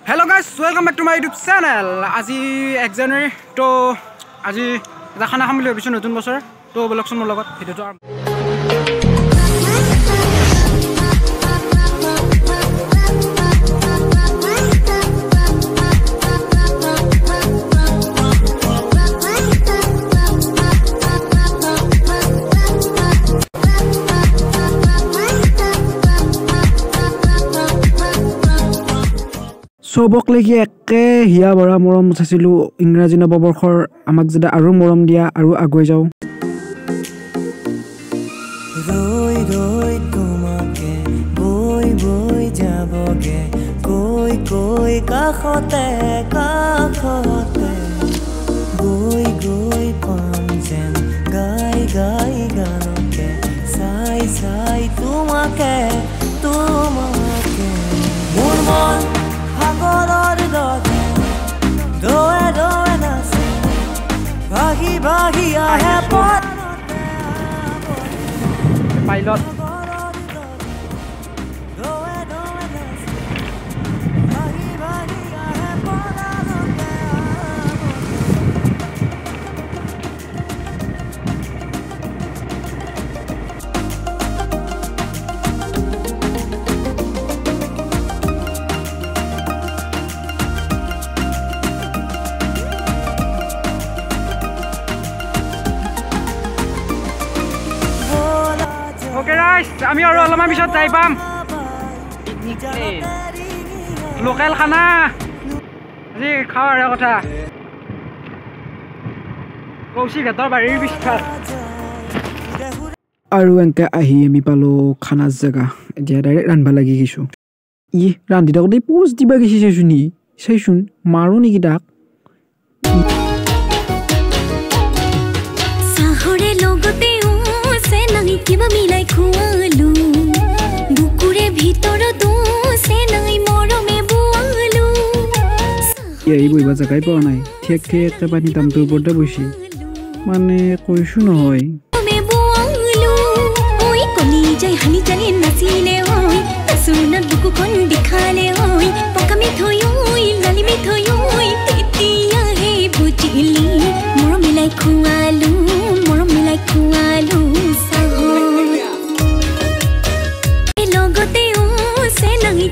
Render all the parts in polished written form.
Hello guys, welcome back to my YouTube channel. আজি 1 জানুৱাৰী তো আজি এটা খানা খাম বুলি ভাবিছো নতুন বছৰ তো বলকচোন মোৰ লগত ভিডিওটো সবক লাগি একে হিয়া বৰা মৰম চাইছিলো ইংৰাজী নৱবৰ্ষৰ আমাক যেটা আৰু মৰম দিয়া আৰু আগুৱাই যাও ৰৈ ৰৈ তোমাকে বৈ বৈ যাবগে কৈ কৈ কাষতে কাষতে গৈ গৈ পাম যেন গাই গাই গানকে চাই চাই তোমাকে তোমাকে মোৰ মন সাগৰৰ দৰে দোৱে দোৱে নাচে ভাগি ভাগি আহে পাইলট Okay guys, আমি আৰু অলপমান পিছত যাই পাম লোকেল খানা আজি খাৱাৰ কথা কৌশিকহঁতৰ বাৰীৰ পিছত আৰু এনেকৈ আহি আমি পালো খানাৰ জেগা এতিয়া ডাইৰেক্ট ৰান্ধবা লাগি গৈছো ই ৰান্ধি থাকোঁতে পোজ দিবা গৈছে চাইচোন মাৰো নেকি তাক কিবা মিলাই খুৱালো বুকুৰে ভিতৰতো সেনাই মৰমে বুৱালো এই বইবা জাগাই পোৱা নাই ঠিক ঠিক পানী দামটোৰ ওপৰতে বৈছি মানে কৈছো নহয় মে বুৱালো ওই কলি যাই হানি জানি নাচিলে ওই সুনত বুকুখন দেখালে ওই পকা মিঠৈ ওই লালি মিঠৈ ওই তেতিয়া হে বুজিলি মৰম মিলাই খুৱালো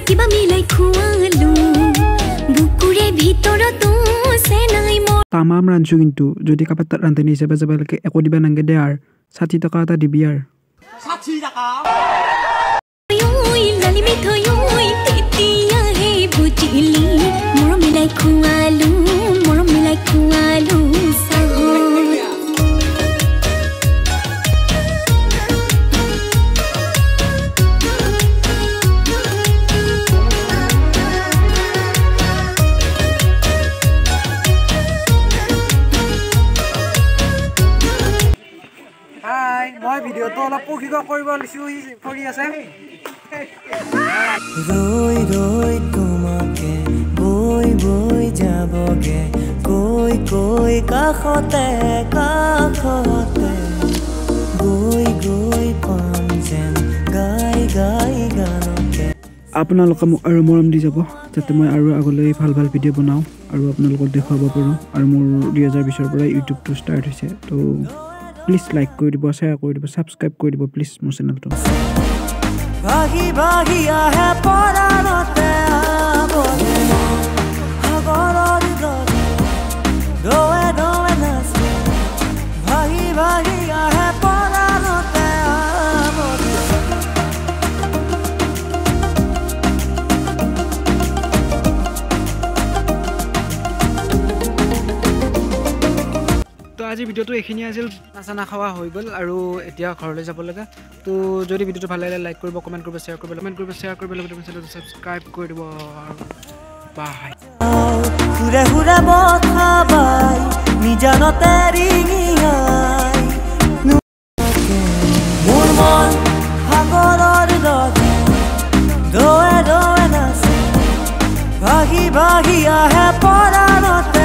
কিবা মিলাই খুৱালো বুকুৰে ভিতৰতো সেনাই তামাম ৰাঞ্চু কিন্তু যদি কাবাত ৰান্ধনি হিচাপে যাব লাগে একো দিবা নাংগে দে আৰু 60 টকা এটা দিবি আৰু 60 টকা ওই লালি মিঠৈ ওই তেতিয়া হে বুজিলি মৰম মিলাই খুৱালো মই ভিডিওটো অলপ পকিক কৰিব লিছো কৰি আছে ৰৈ ৰৈ তোমাকে বৈ বৈ যাবগে কৈ কৈ কাষতে কাষতে গৈ গৈ পাম যেন গাই গাই গানকে আপোনালোকে মোক আৰু মৰম দি যাব যাতে মই আৰু আগলৈ ভাল ভাল ভিডিঅ' বনাওঁ আৰু আপোনালোকক দেখুৱাব পাৰোঁ আৰু মোৰ 2020 পৰা ইউটিউবটো ষ্টাৰ্ট হৈছে তো প্লিজ লাইক কৰি দিব শ্বেয়াৰ কৰি দিব সাবস্ক্ৰাইব কৰি দিব প্লিজ মোৰ চেনেলটো ভাগি ভাগি আহে পৰানতে আবলে সাগৰৰ দৰে দোৱে দোৱে নাচে ভাগি ভাগি আহে পৰানতে আবলে তো আজি ভিডিওটো এখিনি আছিল নাচানা খাওয়া হৈ গ'ল আৰু এতিয়া ঘৰলৈ যাব লগা তো যদি ভিডিওটো ভাল লাগিলে লাইক কৰিব কমেন্ট কৰিব শ্বেয়াৰ কৰিব লগতে চেনেলটো সাবস্ক্ৰাইব কৰি দিব বাই হুৰে হুৰে বথাবাই নিজানতে ৰিঙিয়াই মোৰ মন সাগৰৰ দৰে দোৱে দোৱে নাচে ভাগি ভাগি আহে পৰানতে